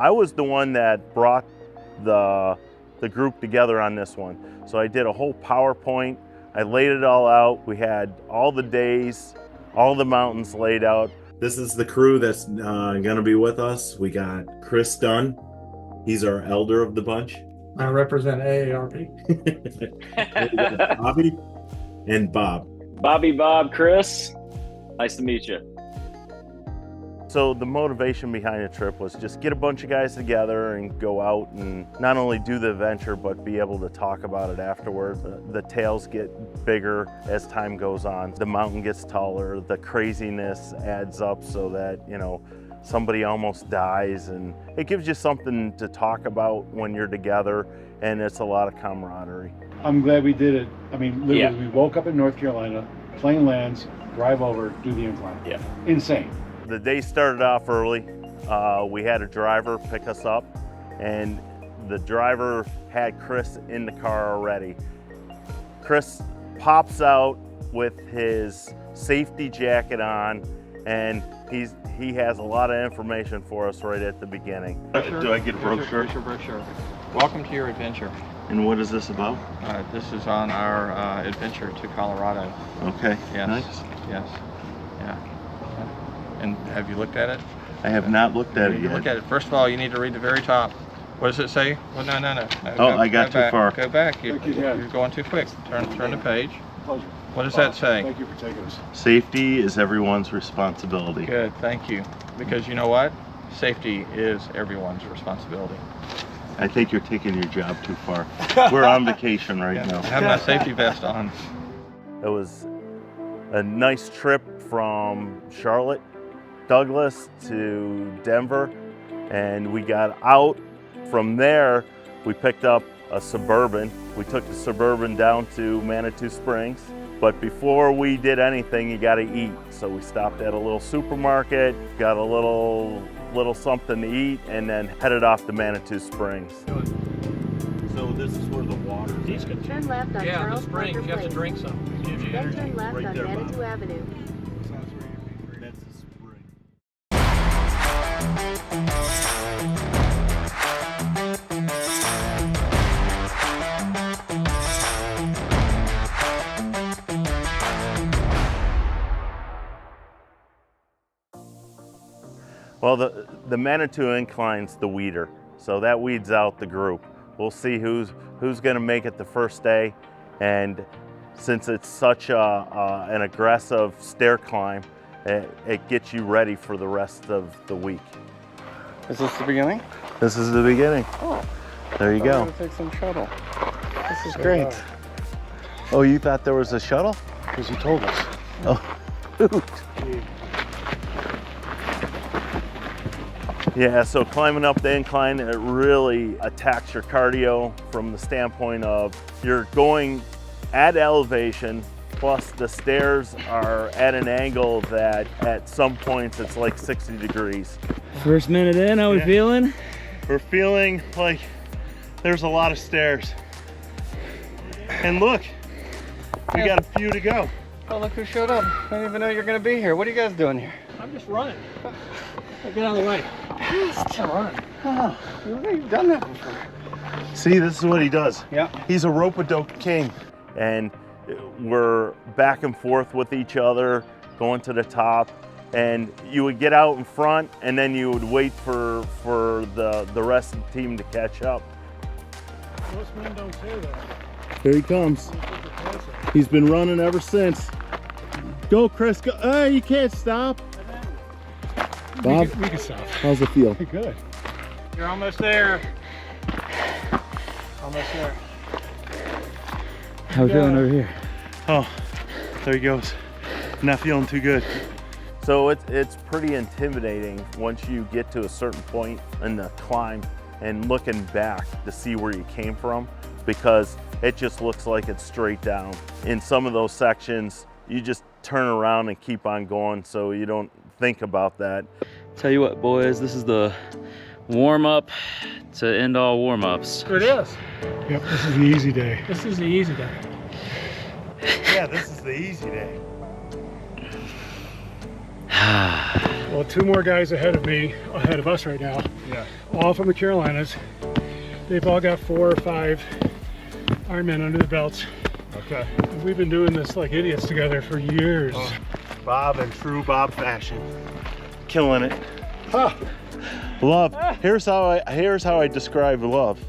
I was the one that brought the group together on this one. So I did a whole PowerPoint. I laid it all out. We had all the days, all the mountains laid out. This is the crew that's gonna be with us. We got Chris Dunn. He's our elder of the bunch. I represent AARP. Bobby and Bob. Bobby, Bob, Chris. Nice to meet you. So the motivation behind the trip was just get a bunch of guys together and go out and not only do the adventure, but be able to talk about it afterward. The tales get bigger as time goes on. The mountain gets taller, the craziness adds up so that, you know, somebody almost dies, and it gives you something to talk about when you're together, and it's a lot of camaraderie. I'm glad we did it. I mean, literally, we woke up in North Carolina, plane lands, drive over, do the incline. Yeah. Insane. The day started off early. We had a driver pick us up, and the driver had Chris in the car already. Chris pops out with his safety jacket on, and he has a lot of information for us right at the beginning. Do I get a brochure? Here's your brochure. Welcome to your adventure. And what is this about? This is on our adventure to Colorado. Okay. Yes. Nice. Yes. Yeah. And have you looked at it? I have not looked at it yet. Look at it. First of all, you need to read the very top. What does it say? Well, no. I got too far. Go back. You're going too quick. Turn the page. Pleasure. What does that say? Thank you for taking us. Safety is everyone's responsibility. Good. Thank you. Because you know what? Safety is everyone's responsibility. I think you're taking your job too far. We're on vacation right now. I have my safety vest on. It was a nice trip from Charlotte, Douglas to Denver, and we got out. From there, we picked up a Suburban. We took the Suburban down to Manitou Springs, but before we did anything, you gotta eat. So we stopped at a little supermarket, got a little something to eat, and then headed off to Manitou Springs. So this is where the water is. Turn left on Charles Parker You have to drink some. Gives you Then energy. turn left Right on there, Manitou Bob. Avenue. That's the spring. Well, the Manitou Incline's the weeder, so that weeds out the group. We'll see who's going to make it the first day, and since it's such an aggressive stair climb, it gets you ready for the rest of the week. Is this the beginning? This is the beginning. Oh. There you go. I'm gonna take some shuttle. This is great. Oh, you thought there was a shuttle? Because he told us. Oh, shoot. Yeah, so climbing up the incline, it really attacks your cardio from the standpoint of you're going at elevation, plus the stairs are at an angle that at some points it's like 60 degrees. First minute in, how we feeling? We're feeling like there's a lot of stairs. And look, we got a few to go. Oh, look who showed up. I didn't even know you're gonna be here. What are you guys doing here? I'm just running. Get out of the way. I'm running. Oh, you've done that before. See, this is what he does. Yeah. He's a rope-a-dope king. And we're back and forth with each other, going to the top. And you would get out in front, and then you would wait for the rest of the team to catch up. Most men don't say that. Here he comes. He's been running ever since. Go, Chris, go. Hey, you can't stop. Bob, We can stop. how's it feel? Good. You're almost there. Almost there. How we feeling over here? Oh, there he goes. Not feeling too good. So it's pretty intimidating once you get to a certain point in the climb and looking back to see where you came from, because it just looks like it's straight down. In some of those sections, you just turn around and keep on going, so you don't think about that. Tell you what, boys, this is the warm-up to end all warm-ups. It is. Yep, this is the easy day. This is the easy day. Yeah, this is the easy day. Well, two more guys ahead of us right now. Yeah. All from the Carolinas. They've all got 4 or 5 Ironman under their belts. Okay. And we've been doing this like idiots together for years. Oh, Bob in true Bob fashion. Killing it. Huh. Love. Here's how I describe love.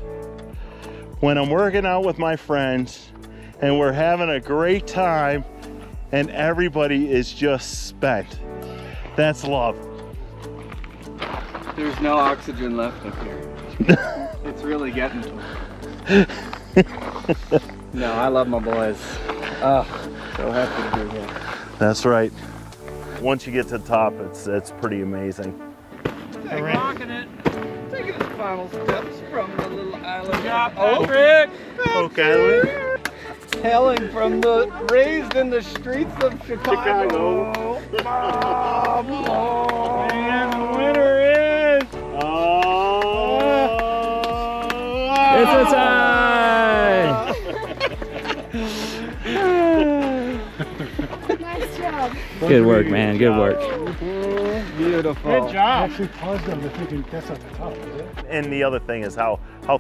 When I'm working out with my friends and we're having a great time and everybody is just spent. That's love. There's no oxygen left up here. It's really getting to me. No, I love my boys. Oh, so happy to be here. That's right. Once you get to the top, it's pretty amazing. Rocking it. Taking the final steps from the little island. Good job, Patrick. Okay. Hailing from the raised in the streets of Chicago. Bob. Oh, And the winner is. It's a tie! Nice job. Good work, man. Good work. Beautiful. Good job. Actually paused them to thinking that's at the top, is it? And the other thing is how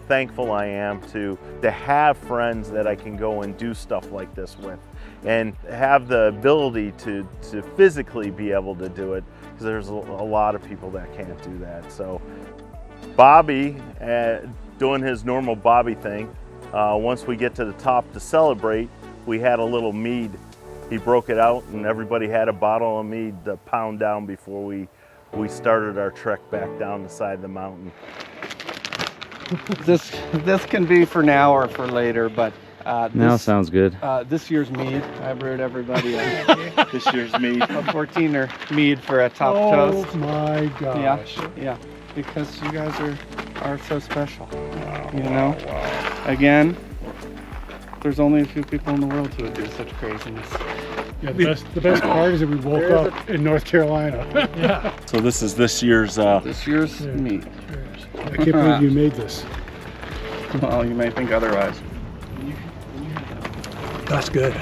thankful I am to have friends that I can go and do stuff like this with, and have the ability to physically be able to do it, because there's a lot of people that can't do that. So Bobby, doing his normal Bobby thing, once we get to the top to celebrate, we had a little mead. He broke it out and everybody had a bottle of mead to pound down before we started our trek back down the side of the mountain. This can be for now or for later, but Now sounds good. this year's mead, I brewed everybody This year's mead. a 14er mead for a top toast. Oh my gosh. Yeah, because you guys are so special. You know, again, there's only a few people in the world who would do such craziness. Yeah, the best part is that we woke up in North Carolina. Yeah. So this is this year's This year's mead. I can't believe you made this. Well, you may think otherwise. That's good.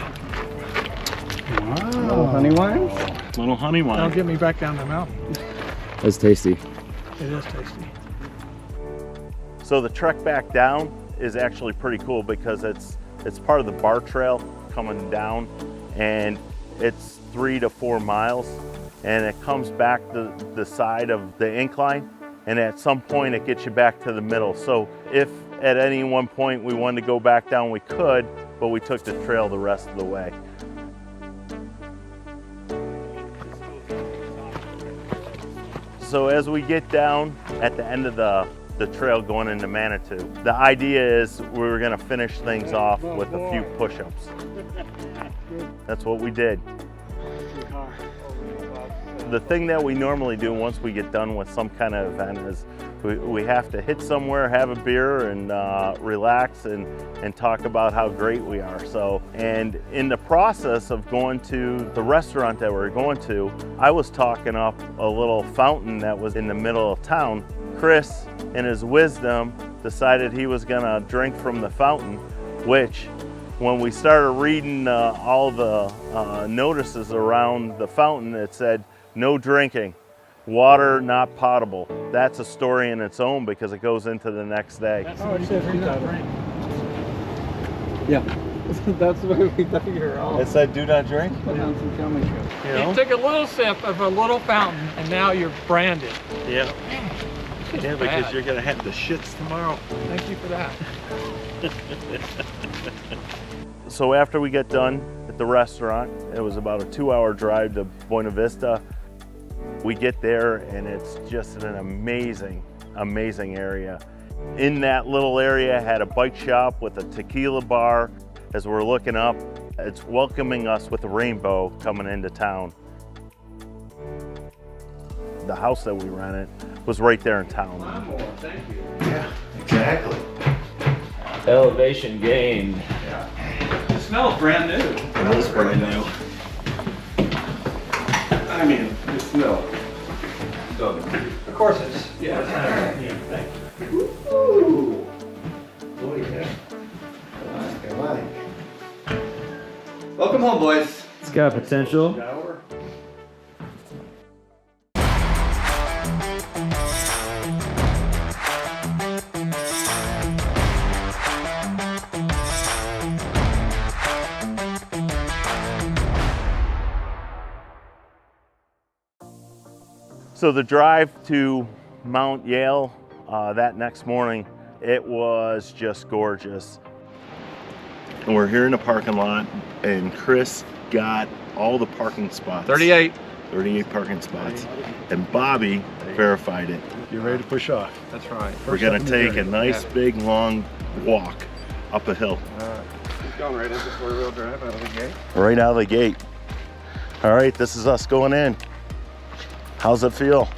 Little honey wines. little honey That'll wine. get me back down the mountain. That's tasty. It is tasty. So the trek back down is actually pretty cool because it's part of the bar trail coming down, and it's 3 to 4 miles, and it comes back the side of the incline, and at some point it gets you back to the middle. So if at any one point we wanted to go back down, we could, but we took the trail the rest of the way. So as we get down at the end of the trail going into Manitou, the idea is we were going to finish things off with a few push-ups. That's what we did. The thing that we normally do once we get done with some kind of event is we have to hit somewhere, have a beer, and relax and talk about how great we are. So, and in the process of going to the restaurant that we're going to, I was talking up a little fountain that was in the middle of town. Chris, in his wisdom, decided he was gonna drink from the fountain, which when we started reading all the notices around the fountain, it said, no drinking, water not potable. That's a story in its own because it goes into the next day. Oh, you said drink. Yeah, that's where we thought you were all. It said do not drink? Put on some comic show. You know? You took a little sip of a little fountain and now you're branded. Yeah. Yeah, because bad. you're gonna have the shits tomorrow. Thank you for that. So after we get done at the restaurant, it was about a 2-hour drive to Buena Vista. We get there and it's just an amazing, amazing area. In that little area had a bike shop with a tequila bar. As we're looking up, it's welcoming us with a rainbow coming into town. The house that we rented was right there in town. Thank you. Yeah, exactly. Elevation gained. It smells brand new. It is brand new. I mean, it smells. Of course it's, yeah. Ooh. Oh yeah. I like. Welcome home, boys. It's got potential. So the drive to Mount Yale that next morning, it was just gorgeous. And we're here in the parking lot, and Chris got all the parking spots. 38 parking spots. And Bobby verified it. You're ready to push off. That's right. We're gonna take a nice big long walk up a hill. He's going right into 4-wheel drive out of the gate. Right out of the gate. All right, this is us going in. How's it feel?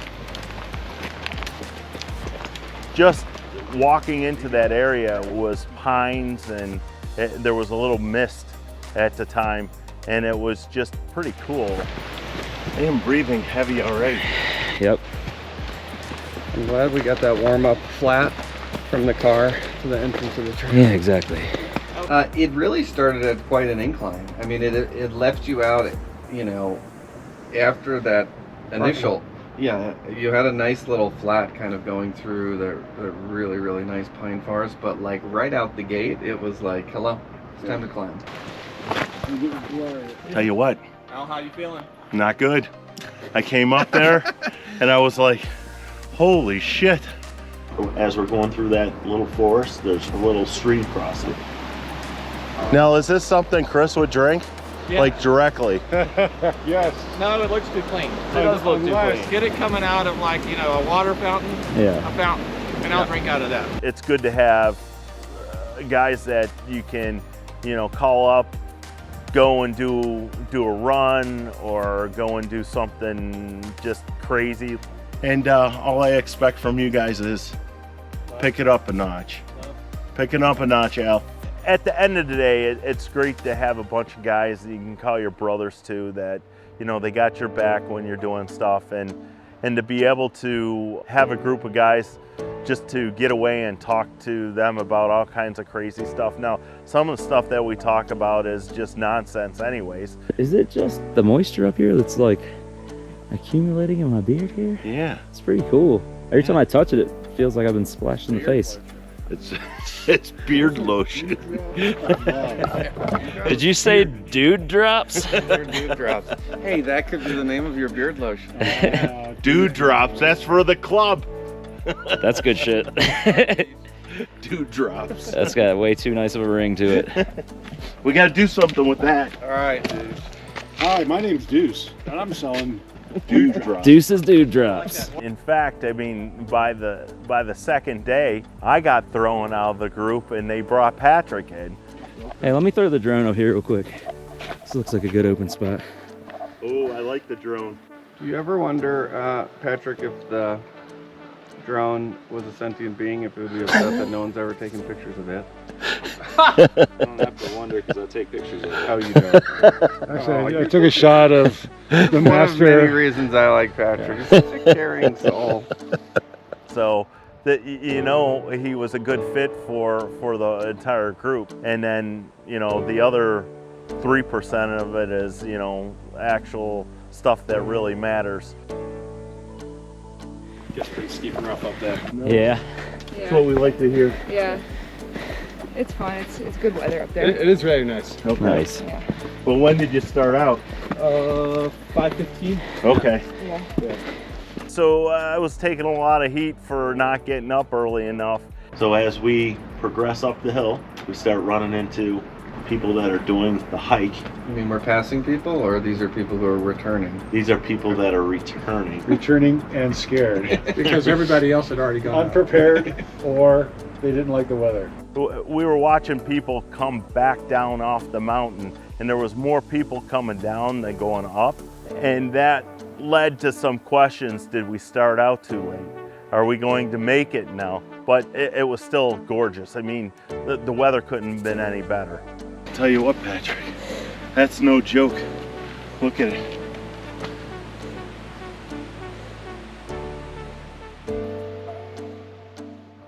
Just walking into that area was pines, and there was a little mist at the time, and it was just pretty cool. I am breathing heavy already. Yep. I'm glad we got that warm-up flat from the car to the entrance of the trail. Yeah, exactly. It really started at quite an incline. I mean, it left you out, you know, after that initial. Yeah, you had a nice little flat kind of going through the really, really nice pine forest, but like right out the gate, it was like, hello, it's time to climb. Tell you what, Al, how you feeling? not good. I came up there and I was like, holy shit. As we're going through that little forest, there's a little stream crossing. Now, is this something Chris would drink? Yeah. Like directly? Yes. No, it looks too clean. It does look too clean. Get it coming out of, like, you know, a water fountain, Yeah. a fountain, and I'll drink out of that. It's good to have guys that you can, you know, call up, go and do a run, or go and do something just crazy. And all I expect from you guys is pick it up a notch. Pick it up a notch, Al. At the end of the day, it's great to have a bunch of guys that you can call your brothers to, that, you know, they got your back when you're doing stuff, and to be able to have a group of guys just to get away and talk to them about all kinds of crazy stuff. Now, some of the stuff that we talk about is just nonsense anyways. Is it just the moisture up here that's like accumulating in my beard here? Yeah. It's pretty cool. Every time I touch it, it feels like I've been splashed in the face. It's beard lotion. Did you say dude drops? Dude drops. Hey, that could be the name of your beard lotion. Dude drops, that's for the club. That's good shit. Dude drops. That's got way too nice of a ring to it. We gotta do something with that. All right, dude. Hi, my name's Deuce, and I'm selling dude drops. Deuce's dude drops. In fact, I mean, by the second day, I got thrown out of the group and they brought Patrick in. Hey, let me throw the drone up here real quick. This looks like a good open spot. Oh, I like the drone. Do you ever wonder, Patrick, if the drone was a sentient being, if it would be upset that no one's ever taken pictures of it? I don't have to wonder because I take pictures of it. Oh, you don't. Actually, I took a shot of the One of many master. reasons I like Patrick. He's such a caring soul. So that, you know, he was a good fit for the entire group. And then, you know, the other 3% of it is, you know, actual stuff that really matters. Gets pretty steep and rough up there. Yeah. That's what we like to hear. Yeah. It's fine. It's good weather up there. It is very nice. Okay. Nice. Yeah. Well, when did you start out? 5:15. Okay. Yeah. So I was taking a lot of heat for not getting up early enough. So as we progress up the hill, we start running into people that are doing the hike. You mean we're passing people, or these are people who are returning? These are people that are returning. Returning and scared. Because everybody else had already gone. Unprepared, or they didn't like the weather. We were watching people come back down off the mountain, and there was more people coming down than going up. And that led to some questions. Did we start out too late? Are we going to make it now? But it was still gorgeous. I mean, the weather couldn't have been any better. Tell you what, Patrick, that's no joke. Look at it.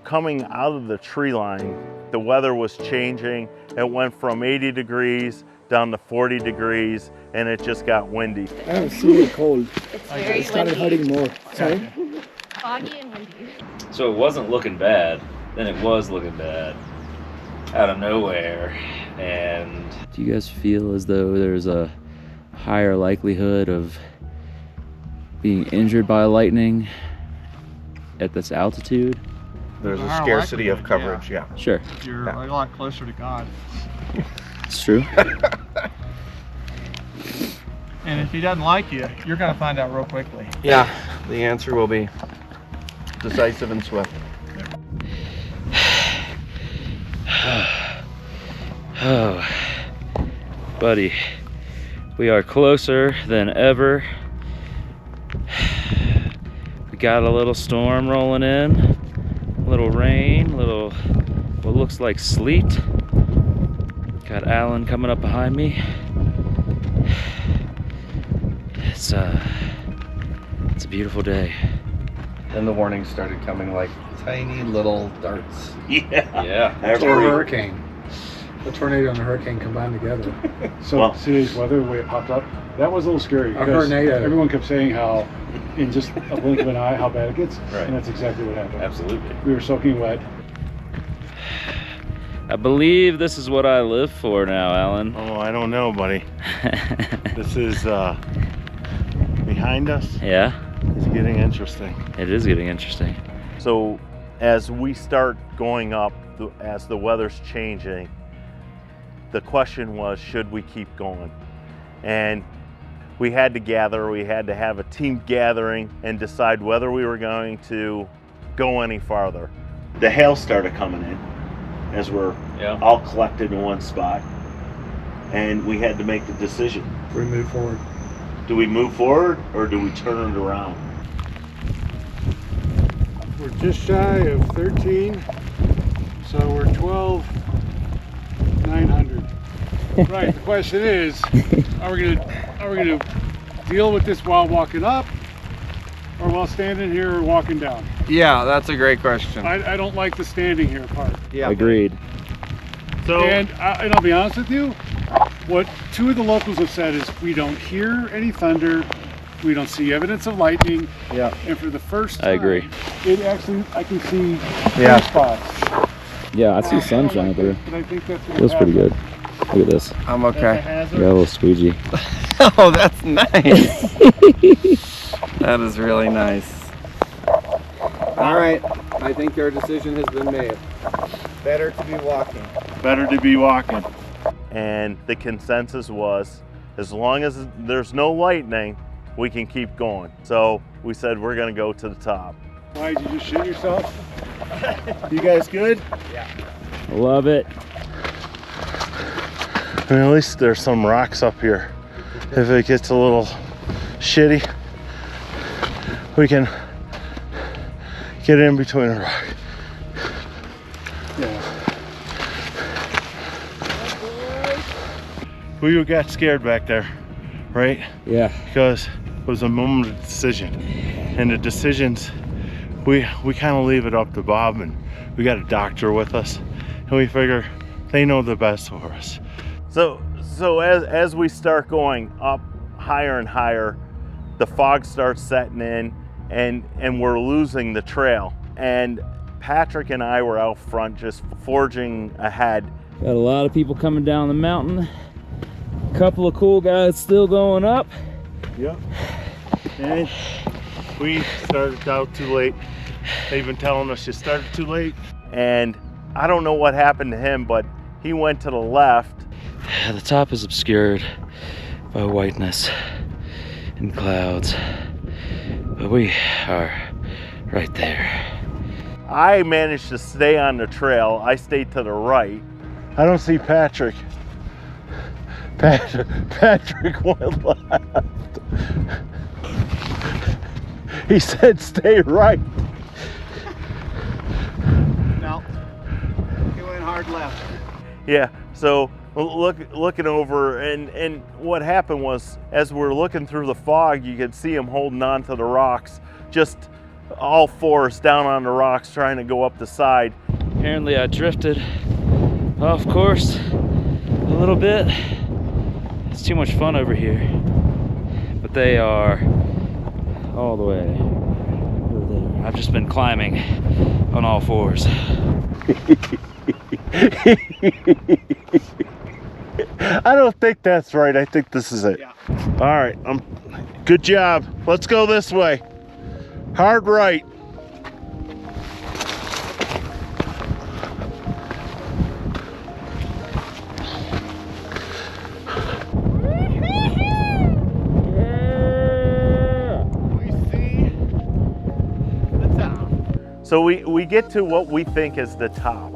Coming out of the tree line, the weather was changing. It went from 80 degrees down to 40 degrees, and it just got windy. I was super cold. It's very It started windy. hurting more. Sorry? Foggy and windy. So it wasn't looking bad, then it was looking bad out of nowhere. And do you guys feel as though there's a higher likelihood of being injured by lightning at this altitude. There's a Higher scarcity of likelihood, coverage, yeah. Sure, You're a lot closer to God. it's true. And if he doesn't like you, you're going to find out real quickly. Yeah, the answer will be decisive and swift. Oh, buddy, we are closer than ever. We got a little storm rolling in, a little rain, little what looks like sleet. Got Alan coming up behind me. It's a beautiful day. Then the warnings started coming like tiny little darts. Yeah. It's a hurricane. The tornado and the hurricane combined together. So today's weather, the way it popped up, that was a little scary. Because tornado. everyone kept saying how, in just a blink of an eye, how bad it gets. Right. And that's exactly what happened. Absolutely. We were soaking wet. I believe this is what I live for now, Alan. Oh, I don't know, buddy. This is behind us. Yeah, It's getting interesting. it is getting interesting. So as we start going up, as the weather's changing, the question was, should we keep going? And we had to gather, we had to have a team gathering and decide whether we were going to go any farther. The hail started coming in as we're all collected in one spot. And we had to make the decision. We move forward. Do we move forward or do we turn it around? We're just shy of 13, so we're 12,900. Right. The question is, are we gonna deal with this while walking up, or while standing here or walking down? Yeah, that's a great question. I don't like the standing here part. Yeah. Agreed. So And I'll be honest with you, what two of the locals have said is we don't hear any thunder, we don't see evidence of lightning. Yeah. And for the first time, I agree. it actually, I can see Yeah. spots. Yeah, I see sunshine through. But I think that's Feels pretty good. Look at this. I'm That's a okay. hazard. Got a little squeegee. Oh, that's nice. That is really nice. All right, I think our decision has been made. Better to be walking. better to be walking. And the consensus was, as long as there's no lightning, we can keep going. So we said we're gonna go to the top. Why, did you just shit yourself? You guys good? Love it. I mean, at least there's some rocks up here. If it gets a little shitty, we can get in between a rock. Yeah. We got scared back there, right? Yeah. Because it was a moment of decision. And the decisions, we kind of leave it up to Bob, and we got a doctor with us, and we figure they know the best for us. So as we start going up higher and higher, the fog starts setting in, and we're losing the trail. And Patrick and I were out front just forging ahead. Got a lot of people coming down the mountain. A couple of cool guys still going up. Yep. And we started out too late. They've been telling us you started too late. And I don't know what happened to him, but he went to the left. The top is obscured by whiteness and clouds, but we are right there. I managed to stay on the trail. I stayed to the right. I don't see Patrick. Patrick went left. He said stay right. No, he went hard left. Yeah, so looking over, and what happened was, as we're looking through the fog, you could see him holding on to the rocks, just all fours down on the rocks trying to go up the side. Apparently I drifted off course a little bit. It's too much fun over here. But they are all the way over there. I've just been climbing on all fours. I don't think that's right. I think this is it. Yeah. All right, I'm Good job. Let's go this way. Hard right. So we get to what we think is the top.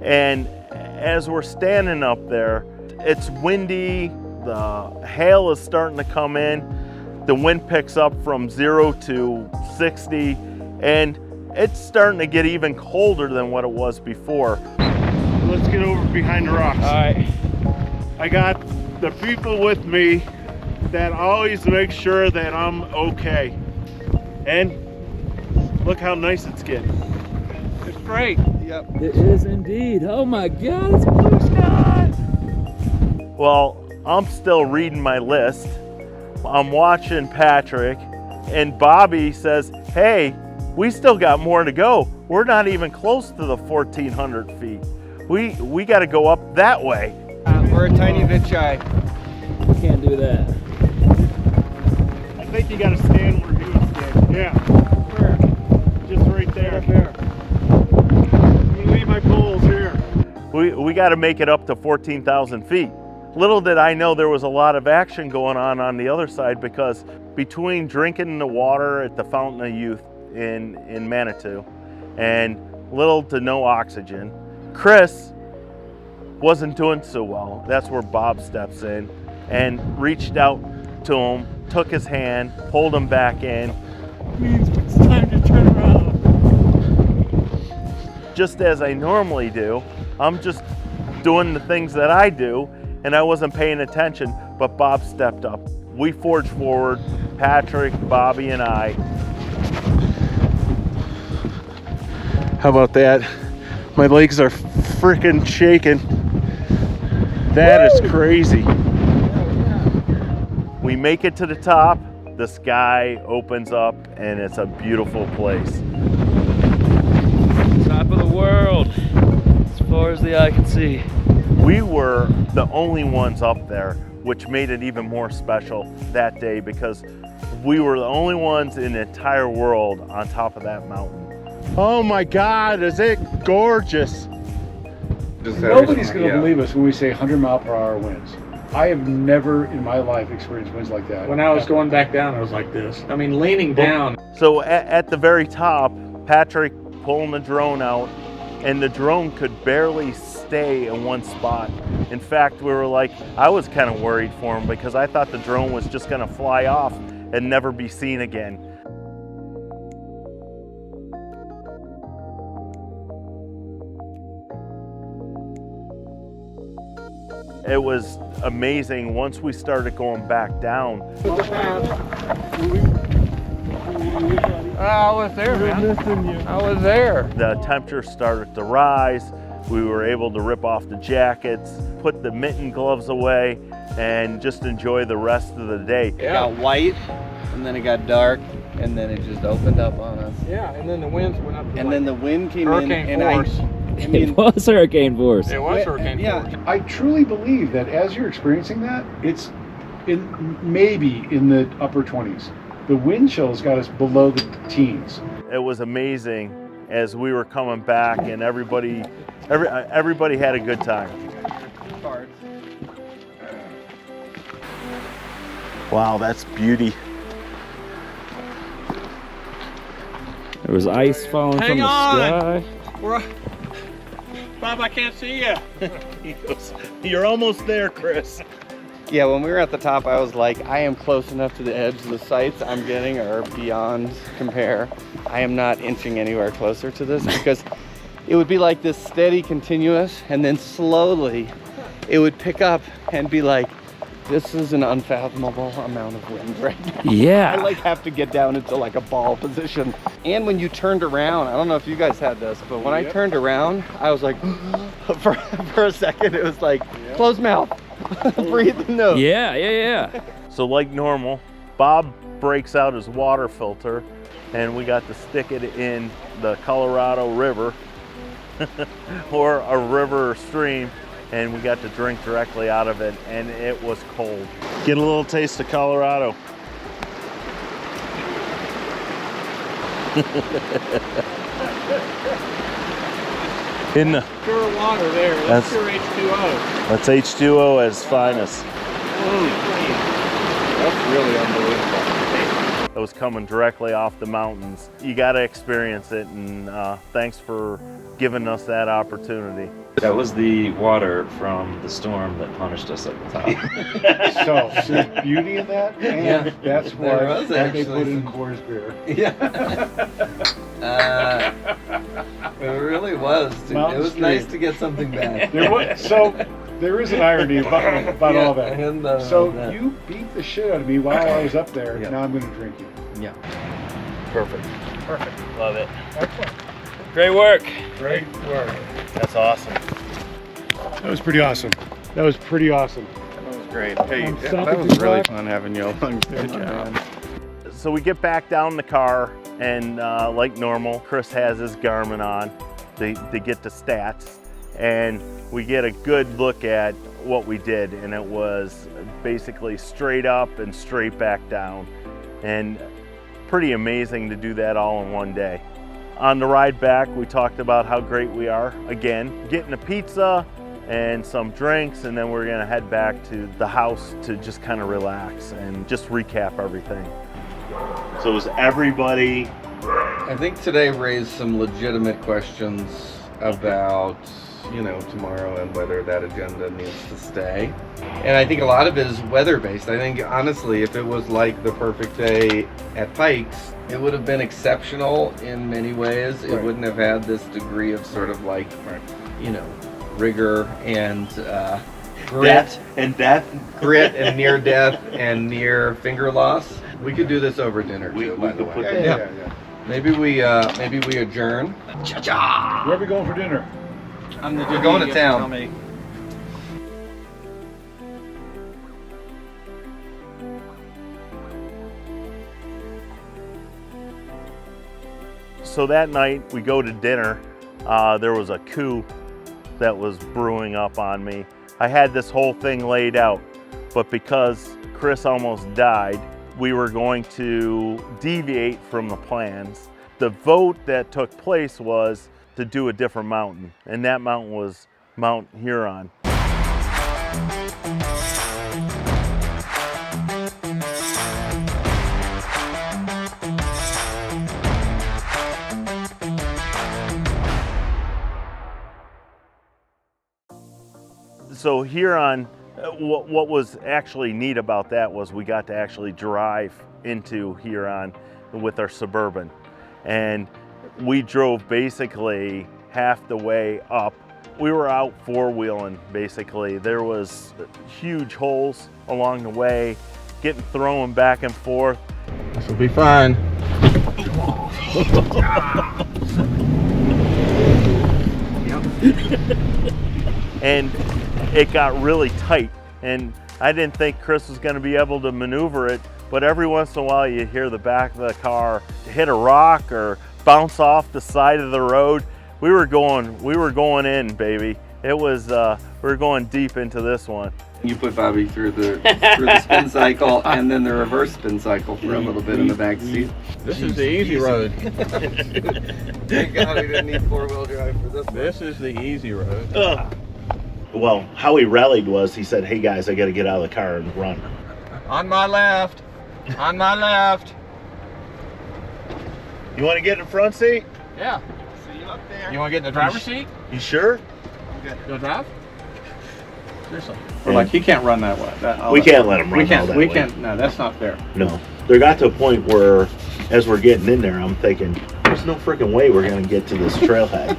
And as we're standing up there, it's windy, the hail is starting to come in, the wind picks up from 0 to 60, and it's starting to get even colder than what it was before. Let's get over behind the rocks. All right. I got the people with me that always make sure that I'm okay. And look how nice it's getting. It's great. Yep. It is indeed. Oh my God, it's blue sky. Well, I'm still reading my list. I'm watching Patrick, and Bobby says, hey, we still got more to go. We're not even close to the 1,400 feet. We got to go up that way. We're a tiny bit shy. Can't do that. I think you got to stand where he was standing. Yeah. Where? Just right there. Up there. Let me leave my poles here. We got to make it up to 14,000 feet. Little did I know there was a lot of action going on the other side, because between drinking the water at the Fountain of Youth in Manitou and little to no oxygen, Chris wasn't doing so well. That's where Bob steps in and reached out to him, took his hand, pulled him back in. Means it's time to turn around. Just as I normally do, I'm just doing the things that I do, and I wasn't paying attention, but Bob stepped up. We forged forward, Patrick, Bobby, and I. How about that? My legs are freaking shaking. That is crazy. We make it to the top, the sky opens up, and it's a beautiful place. Top of the world, as far as the eye can see. We were the only ones up there, which made it even more special that day, because we were the only ones in the entire world on top of that mountain. Oh my God, is it gorgeous? Nobody's going to believe us when we say 100-mile-per-hour winds. I have never in my life experienced winds like that. When I was going back down, I was like this. I mean, leaning down. So at the very top, Patrick pulling the drone out, and the drone could barely stay in one spot. In fact, we were like, I was kind of worried for him, because I thought the drone was just going to fly off and never be seen again. It was amazing once we started going back down. I was there, man. I was there. The temperature started to rise. We were able to rip off the jackets, put the mitten gloves away, and just enjoy the rest of the day. It got white, and then it got dark, and then it just opened up on us. Yeah, and then the winds went up to And then the wind came hurricane in, and force. I mean, It was hurricane force. It was hurricane force. I truly believe that as you're experiencing that, it's maybe in the upper 20s. The wind chills got us below the teens. It was amazing as we were coming back, and everybody had a good time. Wow, that's beauty. There was ice falling from the sky. Bob, I can't see you. You're almost there, Chris. yeah, when we were at the top, I was like, I am close enough to the edge. The sights I'm getting are beyond compare. I am not inching anywhere closer to this, because it would be like this steady, continuous, and then slowly it would pick up and be like, this is an unfathomable amount of wind right now. Yeah. I like have to get down into like a ball position. And when you turned around, I don't know if you guys had this, but when I turned around, I was like, for a second, it was like, closed mouth, breathe the nose. Yeah. So like normal, Bob breaks out his water filter, and we got to stick it in the Colorado River or a river or stream, and we got to drink directly out of it, and it was cold. Get a little taste of Colorado. In the, Pure water there. That's pure H2O. That's H2O at its finest. That's really unbelievable. That was coming directly off the mountains. You got to experience it, and thanks for giving us that opportunity. That was the water from the storm that punished us at the top. So there's beauty in that, and that's why they put in Coors beer. Yeah. It really was. Dude. It was nice to get something back. There is an irony about all that. And, so you beat the shit out of me while I was up there. Now I'm going to drink you. Yeah. Perfect. Perfect. Love it. Excellent. Great work. Great work. That's awesome. That was pretty awesome. That was pretty awesome. That was great. Hey, I'm that was really fun having you along. Good job. So we get back down in the car, and like normal, Chris has his Garmin on to get the stats, and we get a good look at what we did, and it was basically straight up and straight back down, and pretty amazing to do that all in one day. On the ride back, we talked about how great we are. Again, getting a pizza and some drinks, and then we're gonna head back to the house to just kind of relax and just recap everything. So was everybody... I think today raised some legitimate questions about, you know, tomorrow and whether that agenda needs to stay. And I think a lot of it is weather-based. I think, honestly, if it was like the perfect day at Pikes, it would have been exceptional in many ways. It wouldn't have had this degree of sort of like, you know, rigor and grit and near death and near finger loss. We could do this over dinner too, by the way. Yeah. Maybe we adjourn. Where are we going for dinner? You're going to town. So that night we go to dinner. There was a coup that was brewing up on me. I had this whole thing laid out, but because Chris almost died, we were going to deviate from the plans. The vote that took place was to do a different mountain, and that mountain was Mount Huron. So Huron, what was actually neat about that was we got to actually drive into Huron with our Suburban. And we drove basically half the way up. We were out four-wheeling, basically. There was huge holes along the way, getting thrown back and forth. This will be fine. And it got really tight, and I didn't think Chris was going to be able to maneuver it, but every once in a while you hear the back of the car hit a rock or bounce off the side of the road. We were going in, baby. It was we were going deep into this one. You put Bobby through the spin cycle and then the reverse spin cycle for a little bit in the back seat. This is the easy road. Thank God we didn't need four-wheel drive for this one. This is the easy road. Well, how he rallied was he said, "Hey guys, I got to get out of the car and run." On my left. On my left. You want to get in the front seat? Yeah. See you up there. You want to get in the driver's seat? You sure? Okay. You'll drive? Seriously. We're like, he can't run that way. We can't let him run all that way. We can't. No, that's not fair. No. There got to a point where, as we're getting in there, I'm thinking, there's no freaking way we're going to get to this trailhead.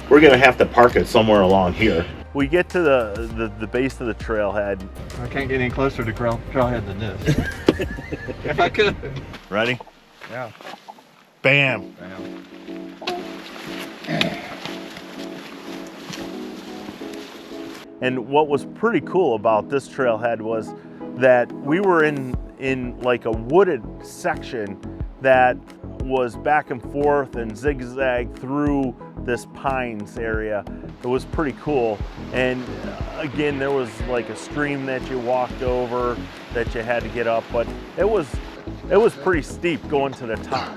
We're going to have to park it somewhere along here. We get to the base of the trailhead. I can't get any closer to trailhead than this. If I could. Ready? Yeah. Bam. Bam. And what was pretty cool about this trailhead was that we were in like a wooded section that was back and forth and zigzag through this pines area. It was pretty cool. And again, there was like a stream that you walked over that you had to get up, but it was pretty steep going to the top.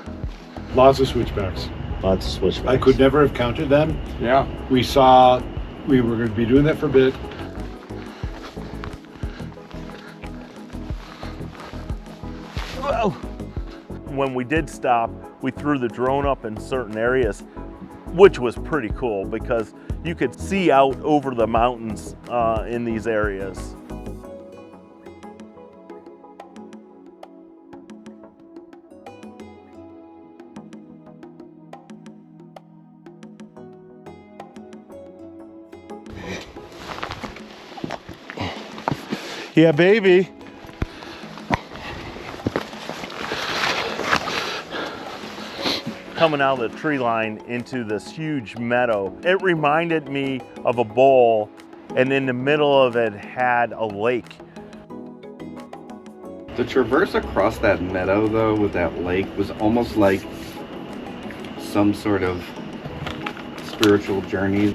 Lots of switchbacks. Lots of switchbacks. I could never have counted them. Yeah. We were going to be doing that for a bit. When we did stop, we threw the drone up in certain areas, which was pretty cool because you could see out over the mountains in these areas. Yeah, baby. Coming out of the tree line into this huge meadow, it reminded me of a bowl, and in the middle of it had a lake. The traverse across that meadow, though, with that lake was almost like some sort of spiritual journey.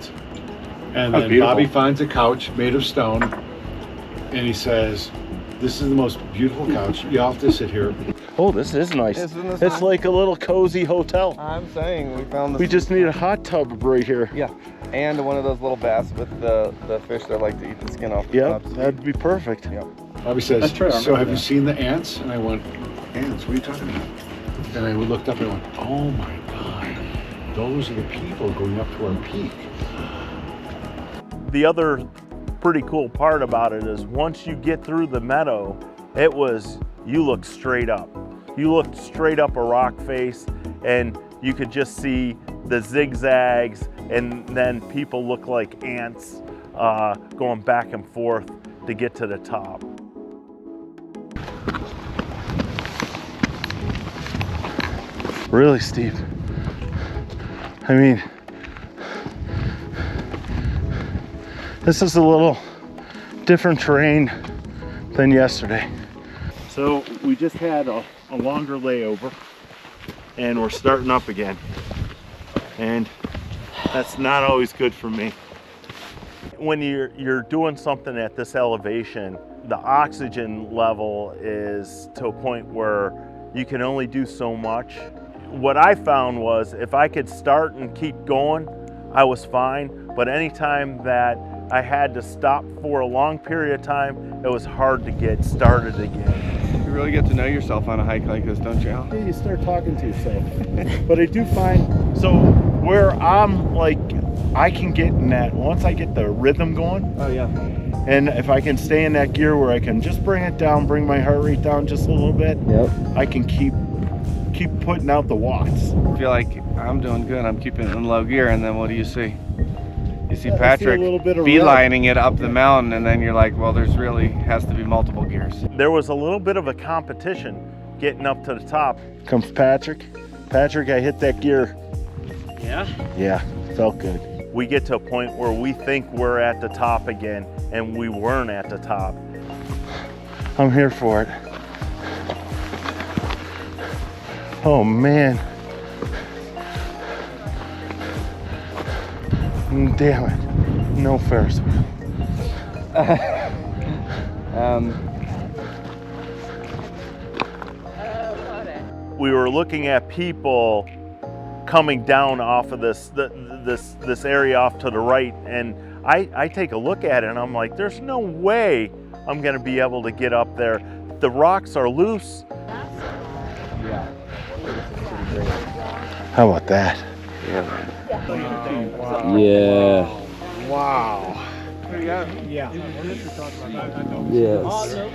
And How then beautiful. Bobby finds a couch made of stone, and he says, "This is the most beautiful couch. You have to sit here." Oh, this is nice. Isn't this It's nice? like a little cozy hotel. I'm saying we found this. We just need a hot tub right here. Yeah, and one of those little baths with the fish that like to eat the skin off the Yep, tops. that'd be perfect. Yep. Bobby says, That's true, I "So remember have you that. seen the ants?" And I went, "Ants? What are you talking about?" And I looked up and I went, "Oh my God, those are the people going up to our peak." The other pretty cool part about it is once you get through the meadow, you look straight up. You looked straight up a rock face and you could just see the zigzags, and then people look like ants going back and forth to get to the top. Really steep. I mean, this is a little different terrain than yesterday. So we just had a longer layover and we're starting up again. And that's not always good for me. When you're doing something at this elevation, the oxygen level is to a point where you can only do so much. What I found was if I could start and keep going, I was fine. But anytime that I had to stop for a long period of time, it was hard to get started again. You really get to know yourself on a hike like this, don't you, Al? You start talking to yourself. But I do find, so where I'm like, I can get in that, once I get the rhythm going, Oh yeah. and if I can stay in that gear where I can just bring it down, bring my heart rate down just a little bit, Yep. I can keep putting out the watts. I feel like I'm doing good. I'm keeping it in low gear, and then what do you see? You see I see a Patrick little bit of beelining it up the mountain, and then you're like, well, there's really has to be multiple gears. There was a little bit of a competition getting up to the top. Comes Patrick. Patrick, I hit that gear. Yeah? Yeah, felt good. We get to a point where we think we're at the top again, and we weren't at the top. I'm here for it. Oh man. Damn it. No Ferris wheel. We were looking at people coming down off of this area off to the right, and I take a look at it and I'm like, there's no way I'm gonna be able to get up there. The rocks are loose. Yeah. How about that? Yeah. Wow. Yeah. Yes.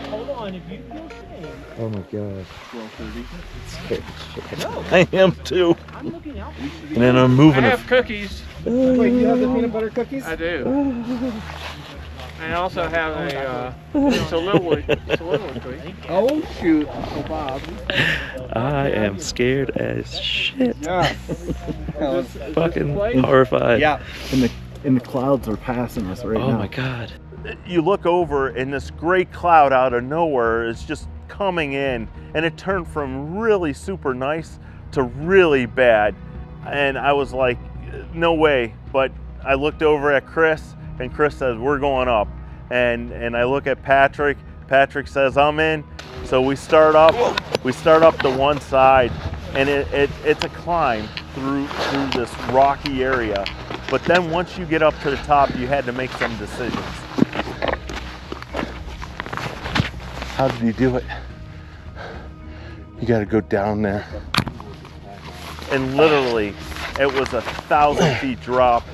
Hold on. If you feel shame. Oh my gosh. 12:30. I am too. I'm looking out. And then I'm moving I it. have cookies. Wait, you have the peanut butter cookies? I do. I also have a soliloquy. Oh shoot, Uncle Bob. I am scared as shit. Yeah. Fucking horrified. Yeah. And the clouds are passing us right now. Oh my god. You look over and this great cloud out of nowhere is just coming in, and it turned from really super nice to really bad. And I was like, no way. But I looked over at Chris, and Chris says, we're going up. And I look at Patrick. Patrick says, I'm in. So we start up to one side, and it's a climb through this rocky area. But then once you get up to the top, you had to make some decisions. How did you do it? You got to go down there. And literally, it was 1,000 feet drop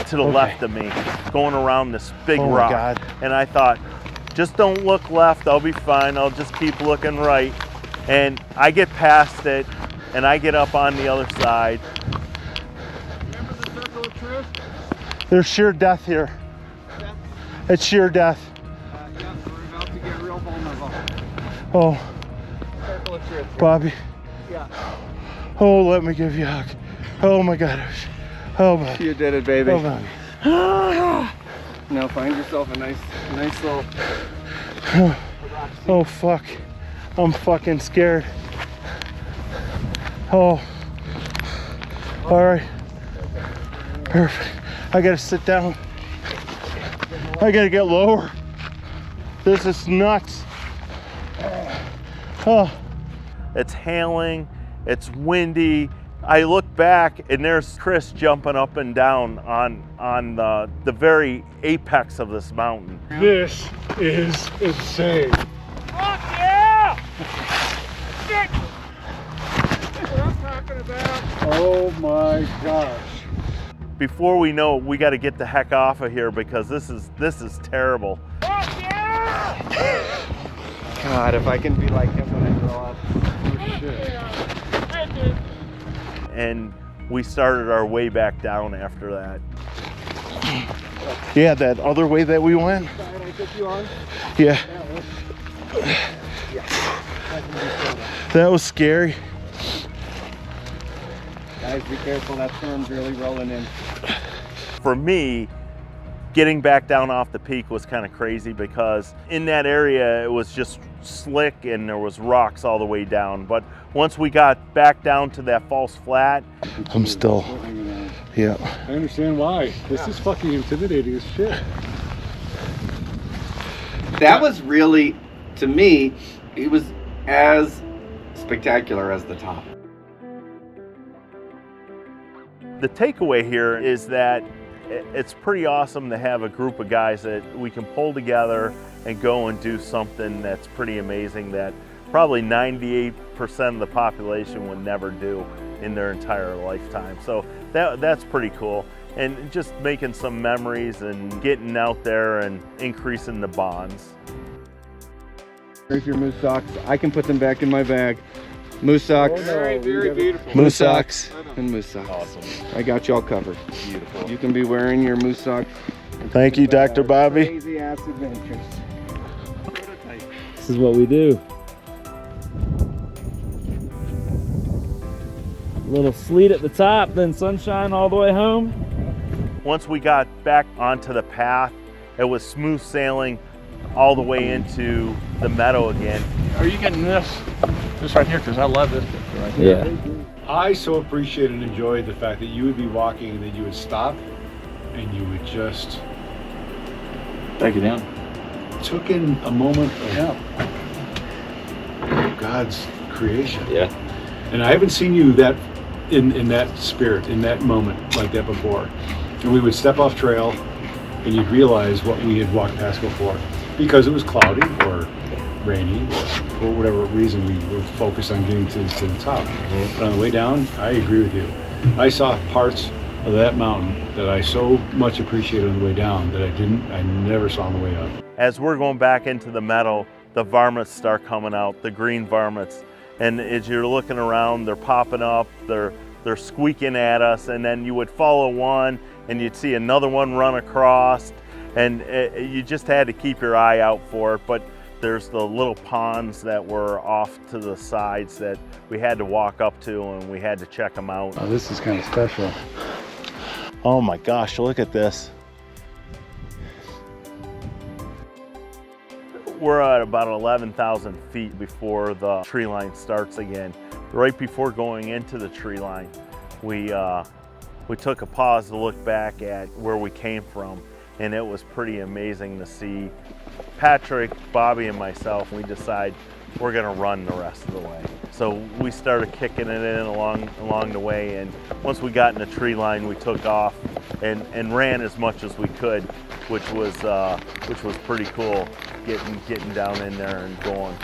to the left of me, going around this big rock. God. And I thought, just don't look left, I'll be fine, I'll just keep looking right. And I get past it, and I get up on the other side. Remember the circle of truth? There's sheer death here. Death? It's sheer death. Yeah, we're about to get real vulnerable. Oh, Circle of truth. Bobby. Yeah. Oh, let me give you a hug. Oh my gosh. Oh, Bobby. You did it, baby. Oh, Bobby. Now find yourself a nice little. Oh, fuck. I'm fucking scared. Oh. All right. Perfect. I gotta sit down. I gotta get lower. This is nuts. Oh. It's hailing. It's windy. I look back and there's Chris jumping up and down on the very apex of this mountain. This is insane. Fuck yeah! Shit! That's what I'm talking about. Oh my gosh. Before we know it, we got to get the heck off of here because this is terrible. Fuck yeah! God, if I can be like him when I grow up. Oh shit. And we started our way back down after that. Yeah, that other way that we went. I took you on? Yeah. That was scary. Guys, be careful, that storm's really rolling in. For me, getting back down off the peak was kind of crazy because in that area it was just slick and there was rocks all the way down. But once we got back down to that false flat, I'm still, yeah. I understand why. This is fucking intimidating as shit. That was really, to me, it was as spectacular as the top. The takeaway here is that it's pretty awesome to have a group of guys that we can pull together and go and do something that's pretty amazing that probably 98% of the population would never do in their entire lifetime. So that's pretty cool. And just making some memories and getting out there and increasing the bonds. Here's your moose socks. I can put them back in my bag. Moose socks. Oh, no, very beautiful. Moose socks and moose socks. Awesome. I got you all covered. Beautiful. You can be wearing your moose socks. Thank you, Dr. Bobby. Crazy ass adventures. This is what we do. A little sleet at the top, then sunshine all the way home. Once we got back onto the path, it was smooth sailing all the way into the meadow again. Are you getting this right here? Because I love this picture right here. Yeah. I so appreciate and enjoy the fact that you would be walking and then you would stop and you would just Take it down. took in a moment of God's creation. Yeah. And I haven't seen you that in that spirit, in that moment like that before. And we would step off trail and you'd realize what we had walked past before because it was cloudy or rainy or for whatever reason we were focused on getting to the top. But on the way down, I agree with you. I saw parts of that mountain that I so much appreciated on the way down that I never saw on the way up. As we're going back into the meadow, the varmints start coming out, the green varmints. And as you're looking around, they're popping up, they're squeaking at us, and then you would follow one and you'd see another one run across, and you just had to keep your eye out for it. But there's the little ponds that were off to the sides that we had to walk up to and we had to check them out. Oh, this is kind of special. Oh my gosh, look at this. We're at about 11,000 feet before the tree line starts again. Right before going into the tree line, we took a pause to look back at where we came from, and it was pretty amazing to see. Patrick, Bobby, and myself, we decide we're gonna run the rest of the way. So we started kicking it in along the way, and once we got in the tree line, we took off and ran as much as we could, which was pretty cool, getting down in there and going.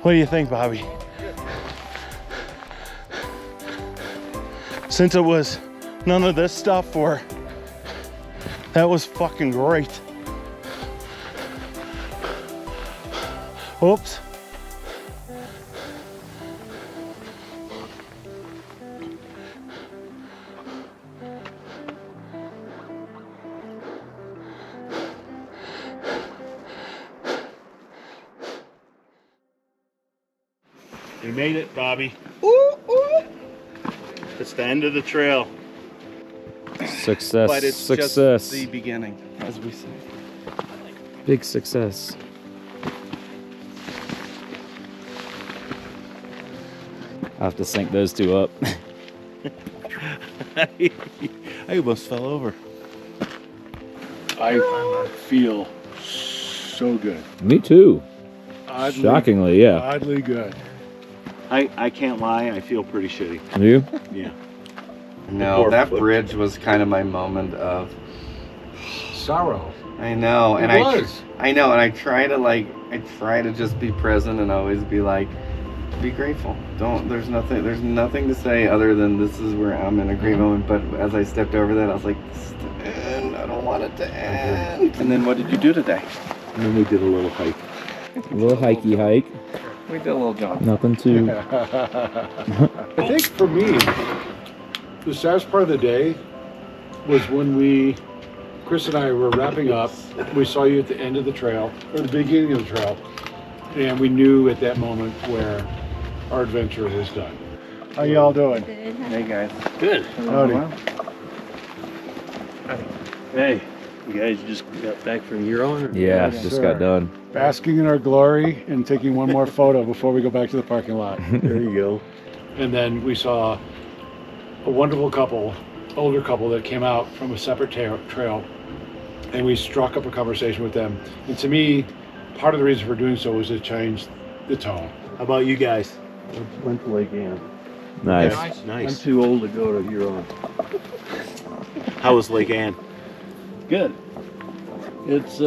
What do you think, Bobby? Since it was none of this stuff, that was fucking great. Oops. We made it, Bobby. Ooh, ooh. It's the end of the trail. Success. But it's success. just the beginning, as we say. Big success. I have to sync those two up. I almost fell over. I feel so good. Me too. Oddly, Shockingly, yeah. Oddly good. I can't lie, I feel pretty shitty. You? Yeah. No, that bridge was kind of my moment of sorrow. I know, and It was. I know, and I try to just be present and always be like, be grateful. There's nothing to say other than this is where I'm in a great moment. But as I stepped over that, I was like, this is to end. I don't want it to end. And then what did you do today? And then we did a little hike. A little hikey hike. We did a little jump. Nothing too. I think for me, the saddest part of the day was when Chris and I were wrapping up. We saw you at the end of the trail, or the beginning of the trail, and we knew at that moment where our adventure was done. How y'all doing? Hey guys. Good. Howdy. Hey, you guys just got back from Huron? Yeah, Yes, just sir. got done. Basking in our glory and taking one more photo before we go back to the parking lot. There you go. And then we saw a wonderful couple, older couple that came out from a separate trail, and we struck up a conversation with them. And to me, part of the reason for doing so was to change the tone. How about you guys? Went to Lake Ann. Nice. I'm Nice. too old to go to Huron. How was Lake Ann? Good. It's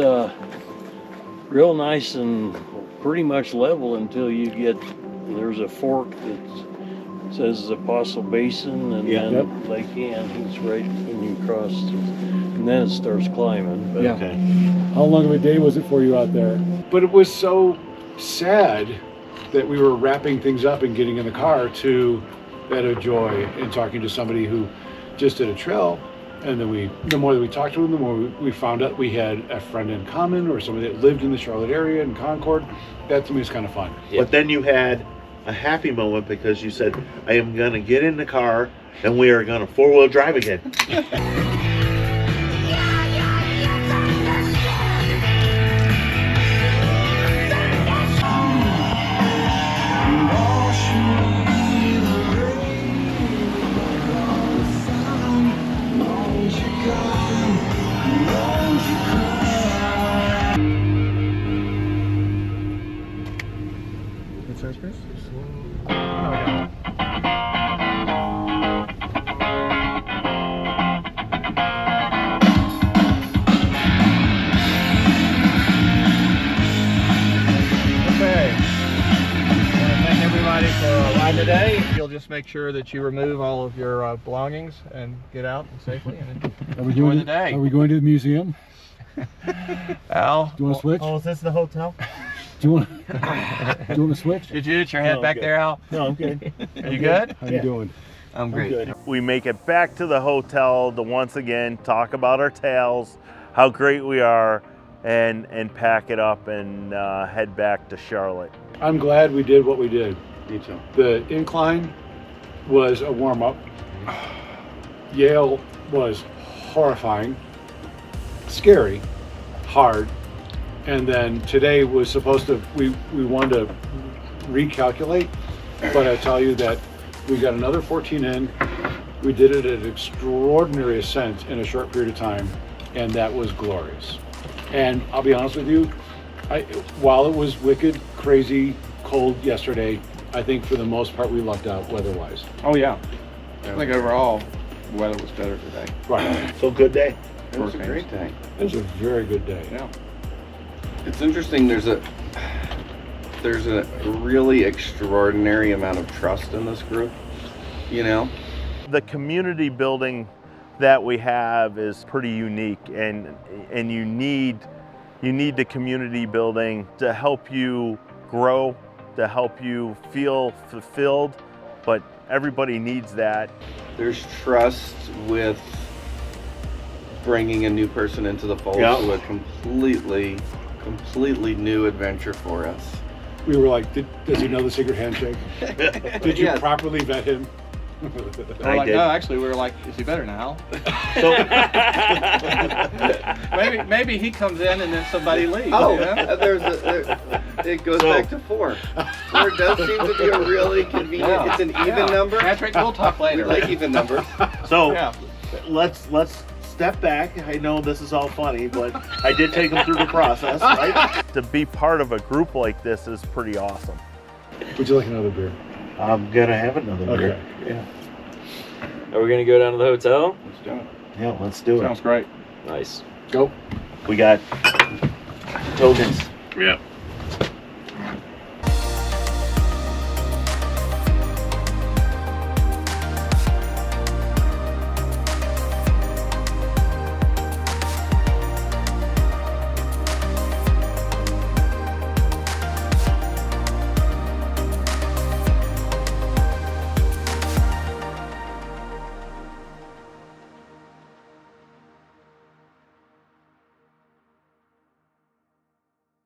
real nice and pretty much level until there's a fork that says Apostle Basin, and Yeah. then Lake Ann. It's right when you cross, and then it starts climbing. But Yeah. Okay. How long of a day was it for you out there? But it was so sad that we were wrapping things up and getting in the car to that of joy and talking to somebody who just did a trail. And then the more that we talked to them, the more we found out we had a friend in common or somebody that lived in the Charlotte area in Concord. That to me is kind of fun. But then you had a happy moment because you said, I am going to get in the car and we are going to four-wheel drive again. Today, if you'll just make sure that you remove all of your belongings and get out safely and enjoy the day. Are we going to the museum? Al, Do you want to switch? is this the hotel? Do you want to switch? Did you get your head No, back good. there, Al? No, I'm good. Are you good? How you doing? I'm great. We make it back to the hotel to once again talk about our tales, how great we are, and pack it up and head back to Charlotte. I'm glad we did what we did. Me too. The incline was a warm-up. Yale was horrifying, scary, hard, and then today was supposed to, we wanted to recalculate, but I tell you that we got another 14 in, We did it at an extraordinary ascent in a short period of time, and that was glorious. And I'll be honest with you, while it was wicked, crazy, cold yesterday, I think for the most part we lucked out weather-wise. Oh yeah. I think overall the weather was better today. Right. So good day. It was a great day. It was a very good day. Yeah. It's interesting. There's a really extraordinary amount of trust in this group. You know, the community building that we have is pretty unique, and you need the community building to help you grow, to help you feel fulfilled, but everybody needs that. There's trust with bringing a new person into the fold to a completely new adventure for us. We were like, does he know the secret handshake? Did you properly vet him? We're like, no, actually, we were like, is he better now? maybe he comes in and then somebody leaves. Oh, you know? It goes back to 4. 4 does seem to be a really convenient. Yeah. It's an even number. Patrick, we'll talk later. We like even numbers. So let's step back. I know this is all funny, but I did take them through the process, right? To be part of a group like this is pretty awesome. Would you like another beer? I'm gonna have another beer. Yeah. Are we gonna go down to the hotel? Let's do it. Yeah, let's do it. Sounds great. Nice. Go. We got tokens. Yeah.